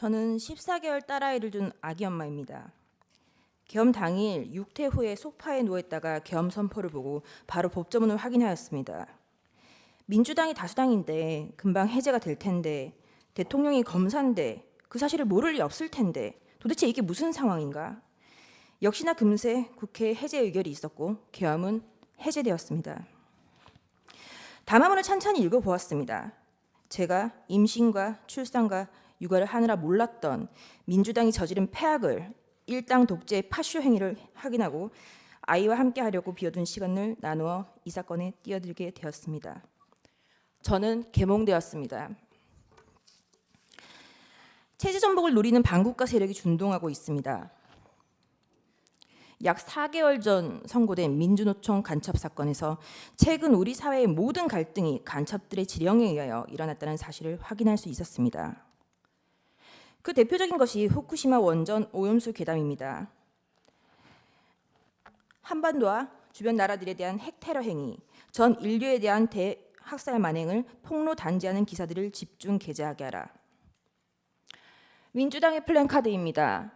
저는 14개월 딸아이를 둔 아기 엄마입니다. 계엄 당일 6퇴 후에 소파에 누워있다가 계엄 선포를 보고 바로 법조문을 확인하였습니다. 민주당이 다수당인데 금방 해제가 될 텐데 대통령이 검사인데 그 사실을 모를 리 없을 텐데 도대체 이게 무슨 상황인가? 역시나 금세 국회 해제 의결이 있었고 계엄은 해제되었습니다. 담화문을 찬찬히 읽어보았습니다. 제가 임신과 출산과 육아를 하느라 몰랐던 민주당이 저지른 폐악을 일당 독재의 파쇼 행위를 확인하고 아이와 함께 하려고 비워둔 시간을 나누어 이 사건에 뛰어들게 되었습니다. 저는 계몽되었습니다. 체제 전복을 노리는 반국가 세력이 준동하고 있습니다. 약 4개월 전 선고된 민주노총 간첩 사건에서 최근 우리 사회의 모든 갈등이 간첩들의 지령에 의하여 일어났다는 사실을 확인할 수 있었습니다. 그 대표적인 것이 후쿠시마 원전 오염수 괴담입니다. 한반도와 주변 나라들에 대한 핵 테러 행위, 전 인류에 대한 대학살 만행을 폭로 단죄하는 기사들을 집중 게재하게 하라. 민주당의 플랜카드입니다.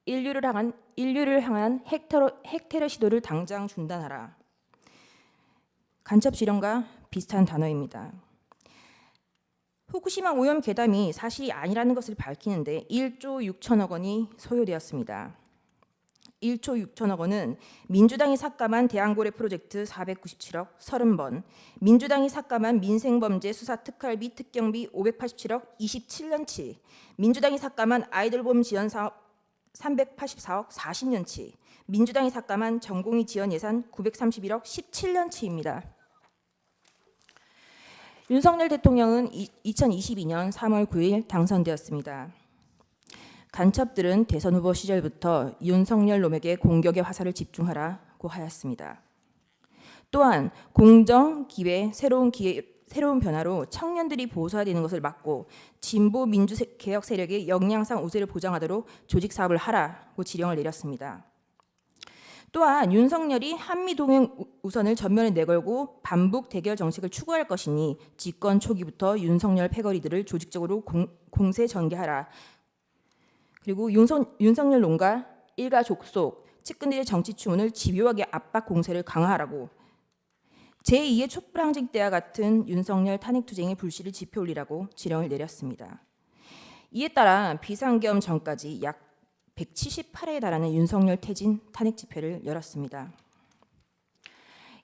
인류를 향한 핵 테러 시도를 당장 중단하라. 간첩 지령과 비슷한 단어입니다. 후쿠시마 오염 괴담이 사실이 아니라는 것을 밝히는데 1조 6천억 원이 소요되었습니다. 1조 6천억 원은 민주당이 삭감한 대한고래 프로젝트 497억 30번, 민주당이 삭감한 민생범죄 수사 특활비 특경비 587억 27년치, 민주당이 삭감한 아이돌봄 지원 사업 384억 40년치, 민주당이 삭감한 전공의 지원 예산 931억 17년치입니다. 윤석열 대통령은 2022년 3월 9일 당선되었습니다. 간첩들은 대선 후보 시절부터 윤석열 놈에게 공격의 화살을 집중하라고 하였습니다. 또한 공정, 기회, 새로운 변화로 청년들이 보수화되는 것을 막고 진보 민주개혁 세력의 역량상 우세를 보장하도록 조직 사업을 하라고 지령을 내렸습니다. 또한 윤석열이 한미동맹 우선을 전면에 내걸고 반북 대결 정책을 추구할 것이니 집권 초기부터 윤석열 패거리들을 조직적으로 공세 전개하라. 그리고 윤석열 놈과 일가 족속, 측근들의 정치 추문을 집요하게 압박 공세를 강화하라고 제2의 촛불항쟁 때와 같은 윤석열 탄핵투쟁의 불씨를 지펴올리라고 지령을 내렸습니다. 이에 따라 비상계엄 전까지 약 178회에 달하는 윤석열 퇴진 탄핵 집회를 열었습니다.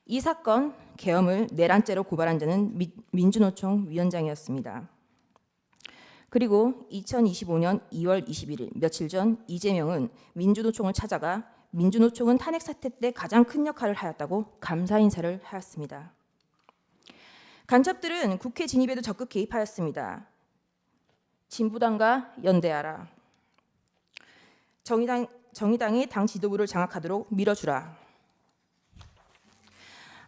이 사건 계엄을 내란죄로 고발한 자는 민주노총 위원장이었습니다. 그리고 2025년 2월 21일 며칠 전 이재명은 민주노총을 찾아가 민주노총은 탄핵 사태 때 가장 큰 역할을 하였다고 감사 인사를 하였습니다. 간첩들은 국회 진입에도 적극 개입하였습니다. 진보당과 연대하라. 정의당이 당 지도부를 장악하도록 밀어주라.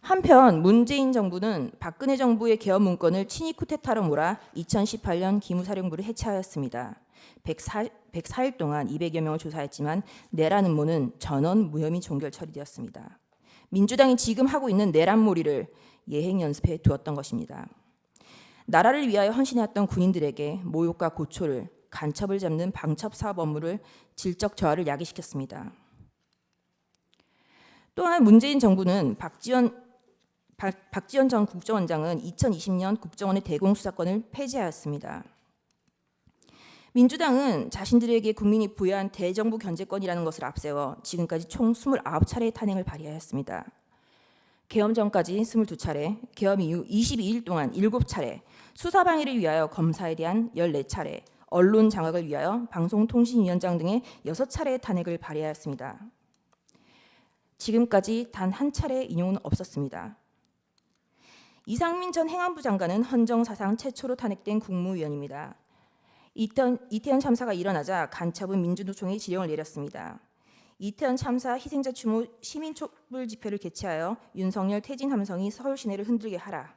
한편 문재인 정부는 박근혜 정부의 계엄 문건을 친위 쿠데타로 몰아 2018년 기무사령부를 해체하였습니다. 104일 동안 200여 명을 조사했지만 내란 음모는 전원 무혐의 종결 처리되었습니다. 민주당이 지금 하고 있는 내란몰이를 예행 연습해 두었던 것입니다. 나라를 위하여 헌신해왔던 군인들에게 모욕과 고초를, 간첩을 잡는 방첩 사업 업무를 질적 저하를 야기시켰습니다. 또한 문재인 정부는 박지원 전 국정원장은 2020년 국정원의 대공수사권을 폐지하였습니다. 민주당은 자신들에게 국민이 부여한 대정부 견제권이라는 것을 앞세워 지금까지 총 29차례의 탄핵을 발의하였습니다. 계엄 전까지 22차례, 계엄 이후 22일 동안 7차례, 수사 방해를 위하여 검사에 대한 14차례, 언론 장악을 위하여 방송통신위원장 등의 6차례의 탄핵을 발의하였습니다. 지금까지 단 한 차례의 인용은 없었습니다. 이상민 전 행안부 장관은 헌정 사상 최초로 탄핵된 국무위원입니다. 이태원 참사가 일어나자 간첩은 민주노총에 지령을 내렸습니다. 이태원 참사 희생자 추모 시민 촛불 집회를 개최하여 윤석열 퇴진 함성이 서울 시내를 흔들게 하라.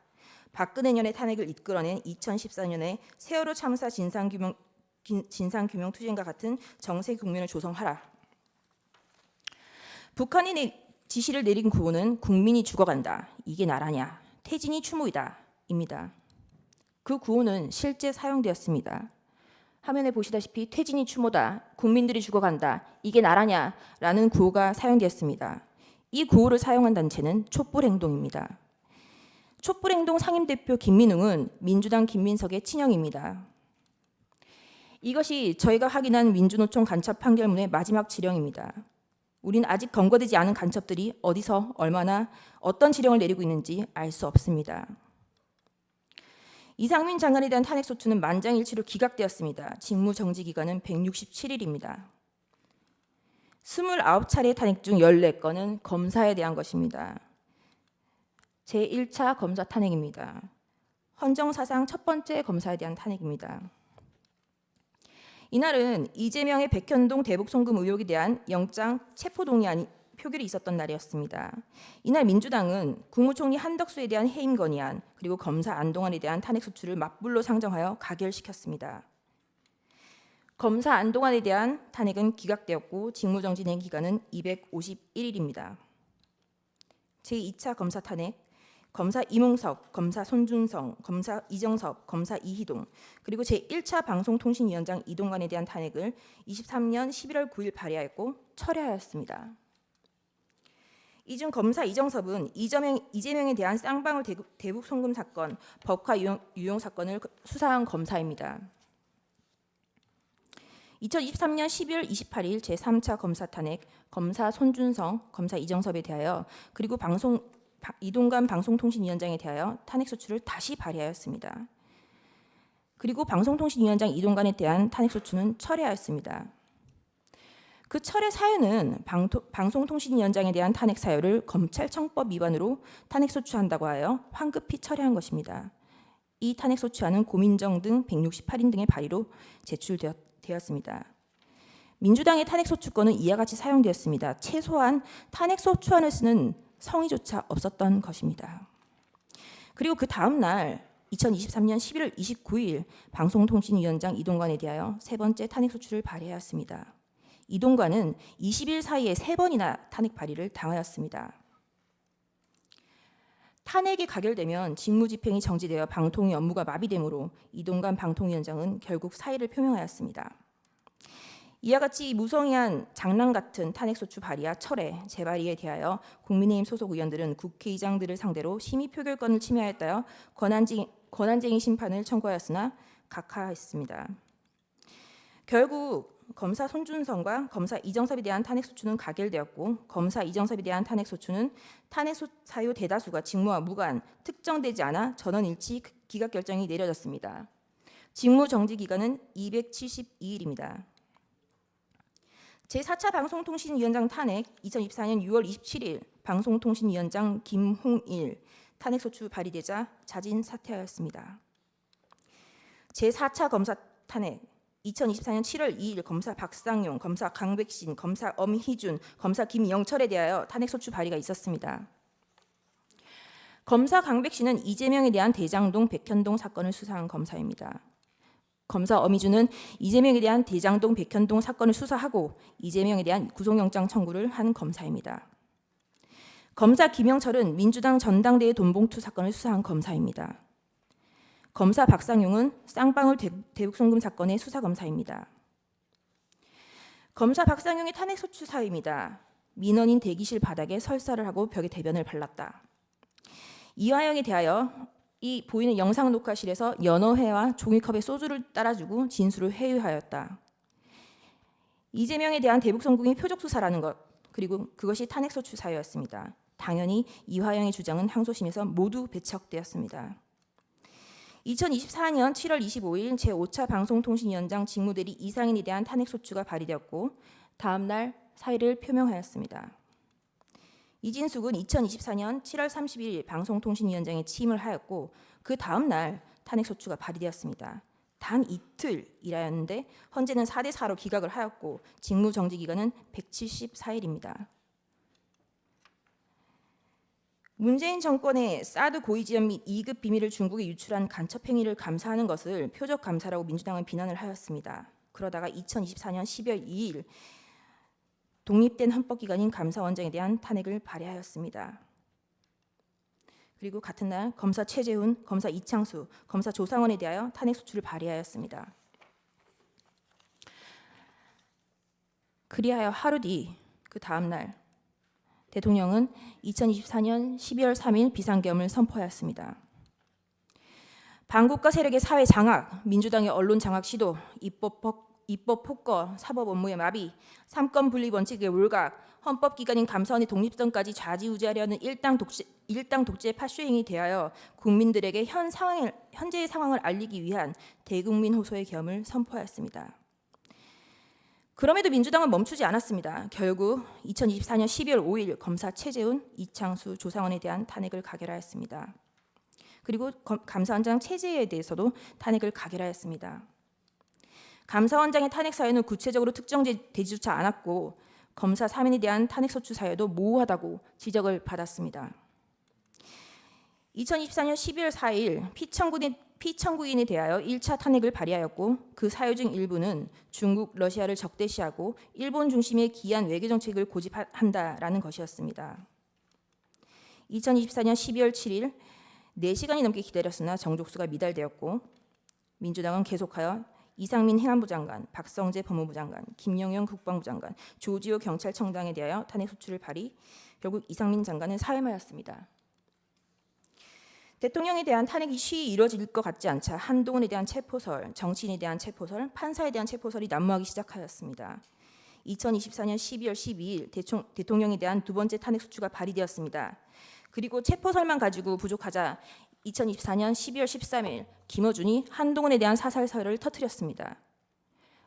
박근혜 년의 탄핵을 이끌어낸 2014년에 세월호 참사 진상규명 투쟁과 같은 정세 국면을 조성하라. 북한이 지시를 내린 구호는 국민이 죽어간다. 이게 나라냐. 퇴진이 추모이다. 입니다. 그 구호는 실제 사용되었습니다. 화면에 보시다시피 퇴진이 추모다, 국민들이 죽어간다, 이게 나라냐 라는 구호가 사용되었습니다. 이 구호를 사용한 단체는 촛불행동입니다. 촛불행동 상임대표 김민웅은 민주당 김민석의 친형입니다. 이것이 저희가 확인한 민주노총 간첩 판결문의 마지막 지령입니다. 우린 아직 검거되지 않은 간첩들이 어디서 얼마나 어떤 지령을 내리고 있는지 알 수 없습니다. 이상민 장관에 대한 탄핵소추는 만장일치로 기각되었습니다. 직무정지 기간은 167일입니다. 29차례 탄핵 중 14건은 검사에 대한 것입니다. 제1차 검사 탄핵입니다. 헌정사상 첫 번째 검사에 대한 탄핵입니다. 이날은 이재명의 백현동 대북 송금 의혹에 대한 영장 체포동의안 표결이 있었던 날이었습니다. 이날 민주당은 국무총리 한덕수에 대한 해임 건의안 그리고 검사 안동환에 대한 탄핵소추를 맞불로 상정하여 가결시켰습니다. 검사 안동환에 대한 탄핵은 기각되었고 직무정지 된 기간은 251일입니다. 제2차 검사 탄핵, 검사 이몽석, 검사 손준성, 검사 이정섭, 검사 이희동, 그리고 제1차 방송통신위원장 이동관에 대한 탄핵을 23년 11월 9일 발의하였고 철회하였습니다. 이 중 검사 이정섭은 이재명에 대한 쌍방울 대북 송금 사건, 법화 유용 사건을 수사한 검사입니다. 2023년 12월 28일 제3차 검사 탄핵, 검사 손준성, 검사 이정섭에 대하여 그리고 이동관 방송통신위원장에 대하여 탄핵소추를 다시 발의하였습니다. 그리고 방송통신위원장 이동관에 대한 탄핵소추는 철회하였습니다. 그 철회 사유는 방송통신위원장에 대한 탄핵 사유를 검찰청법 위반으로 탄핵소추한다고 하여 황급히 철회한 것입니다. 이 탄핵소추안은 고민정 등 168인 등의 발의로 제출되었습니다. 민주당의 탄핵소추권은 이와 같이 사용되었습니다. 최소한 탄핵소추안을 쓰는 성의조차 없었던 것입니다. 그리고 그 다음 날 2023년 11월 29일 방송통신위원장 이동관에 대하여 세 번째 탄핵소추를 발의하였습니다. 이동관은 20일 사이에 3번이나 탄핵 발의를 당하였습니다. 탄핵이 가결되면 직무집행이 정지되어 방통위 업무가 마비되므로 이동관 방통위원장은 결국 사의를 표명하였습니다. 이와 같이 무성의한 장난 같은 탄핵소추 발의와 철회, 재발의에 대하여 국민의힘 소속 의원들은 국회의장들을 상대로 심의 표결권을 침해하였다며 권한쟁의 심판을 청구하였으나 각하했습니다. 결국 검사 손준성과 검사 이정섭에 대한 탄핵소추는 가결되었고 검사 이정섭에 대한 탄핵소추는 탄핵 사유 대다수가 직무와 무관, 특정되지 않아 전원일치 기각 결정이 내려졌습니다. 직무정지 기간은 272일입니다. 제4차 방송통신위원장 탄핵 2024년 6월 27일 방송통신위원장 김홍일 탄핵소추 발의되자 자진 사퇴하였습니다. 제4차 검사 탄핵 2024년 7월 2일 검사 박상용, 검사 강백신, 검사 엄희준, 검사 김영철에 대하여 탄핵소추 발의가 있었습니다. 검사 강백신은 이재명에 대한 대장동, 백현동 사건을 수사한 검사입니다. 검사 엄희준은 이재명에 대한 대장동, 백현동 사건을 수사하고 이재명에 대한 구속영장 청구를 한 검사입니다. 검사 김영철은 민주당 전당대회 돈봉투 사건을 수사한 검사입니다. 검사 박상용은 쌍방울 대북 송금 사건의 수사 검사입니다. 검사 박상용의 탄핵소추 사유입니다. 민원인 대기실 바닥에 설사를 하고 벽에 대변을 발랐다. 이화영에 대하여 이 보이는 영상 녹화실에서 연어회와 종이컵에 소주를 따라주고 진술을 회유하였다. 이재명에 대한 대북 송금이 표적 수사라는 것, 그리고 그것이 탄핵소추 사유였습니다. 당연히 이화영의 주장은 항소심에서 모두 배척되었습니다. 2024년 7월 25일 제5차 방송통신위원장 직무대리 이상인에 대한 탄핵소추가 발의되었고 다음 날 사의를 표명하였습니다. 이진숙은 2024년 7월 30일 방송통신위원장에 취임을 하였고 그 다음 날 탄핵소추가 발의되었습니다. 단 이틀 일하였는데 헌재는 4대4로 기각을 하였고 직무정지 기간은 174일입니다. 문재인 정권의 사드 고위지원 및 2급 비밀을 중국에 유출한 간첩 행위를 감사하는 것을 표적 감사라고 민주당은 비난을 하였습니다. 그러다가 2024년 12월 2일 독립된 헌법기관인 감사원장에 대한 탄핵을 발의하였습니다. 그리고 같은 날 검사 최재훈, 검사 이창수, 검사 조상원에 대하여 탄핵소추를 발의하였습니다. 그리하여 하루 뒤 그 다음 날 대통령은 2024년 12월 3일 비상계엄을 선포하였습니다. 반국가 세력의 사회 장악, 민주당의 언론 장악 시도, 입법 폭거, 사법 업무의 마비, 삼권 분립 원칙의 울각, 헌법기관인 감사원의 독립성까지 좌지우지하려는 일당 독재 파쇼행이 대하여 국민들에게 현재의 상황을 알리기 위한 대국민 호소의 계엄을 선포하였습니다. 그럼에도 민주당은 멈추지 않았습니다. 결국 2024년 12월 5일 검사 최재훈, 이창수, 조상원에 대한 탄핵을 가결하였습니다. 그리고 감사원장 최재해에 대해서도 탄핵을 가결하였습니다. 감사원장의 탄핵 사유는 구체적으로 특정되지조차 않았고 검사 3인에 대한 탄핵 소추 사유도 모호하다고 지적을 받았습니다. 2024년 12월 4일 피청구인에 대하여 1차 탄핵을 발의하였고 그 사유 중 일부는 중국, 러시아를 적대시하고 일본 중심의 기이한 외교정책을 고집한다라는 것이었습니다. 2024년 12월 7일 4시간이 넘게 기다렸으나 정족수가 미달되었고 민주당은 계속하여 이상민 행안부 장관, 박성재 법무부 장관, 김영현 국방부 장관, 조지호 경찰청장에 대하여 탄핵 소추를 발의, 결국 이상민 장관은 사임하였습니다. 대통령에 대한 탄핵이 쉬이 이루어질 것 같지 않자 한동훈에 대한 체포설, 정치인에 대한 체포설, 판사에 대한 체포설이 난무하기 시작하였습니다. 2024년 12월 12일 대통령에 대한 두 번째 탄핵 소추가 발의되었습니다. 그리고 체포설만 가지고 부족하자 2024년 12월 13일 김어준이 한동훈에 대한 사살설을 터뜨렸습니다.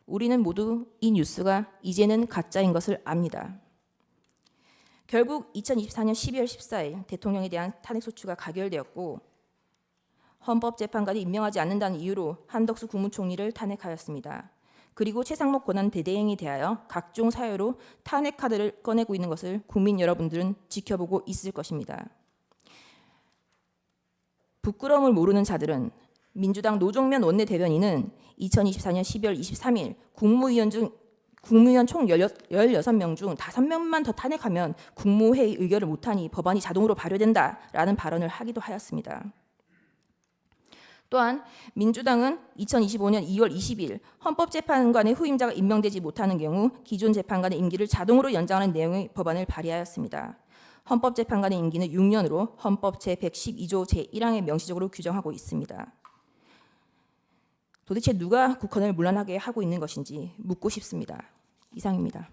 우리는 모두 이 뉴스가 이제는 가짜인 것을 압니다. 결국 2024년 12월 14일 대통령에 대한 탄핵소추가 가결되었고 헌법재판관이 임명하지 않는다는 이유로 한덕수 국무총리를 탄핵하였습니다. 그리고 최상목 권한대대행에 대하여 각종 사유로 탄핵 카드를 꺼내고 있는 것을 국민 여러분들은 지켜보고 있을 것입니다. 부끄러움을 모르는 자들은 민주당 노종면 원내대변인은 2024년 12월 23일 국무위원 총 16명 중 5명만 더 탄핵하면 국무회의 의결을 못하니 법안이 자동으로 발효된다라는 발언을 하기도 하였습니다. 또한 민주당은 2025년 2월 20일 헌법재판관의 후임자가 임명되지 못하는 경우 기존 재판관의 임기를 자동으로 연장하는 내용의 법안을 발의하였습니다. 헌법재판관의 임기는 6년으로 헌법 제112조 제1항에 명시적으로 규정하고 있습니다. 도대체 누가 국헌을 문란하게 하고 있는 것인지 묻고 싶습니다. 이상입니다.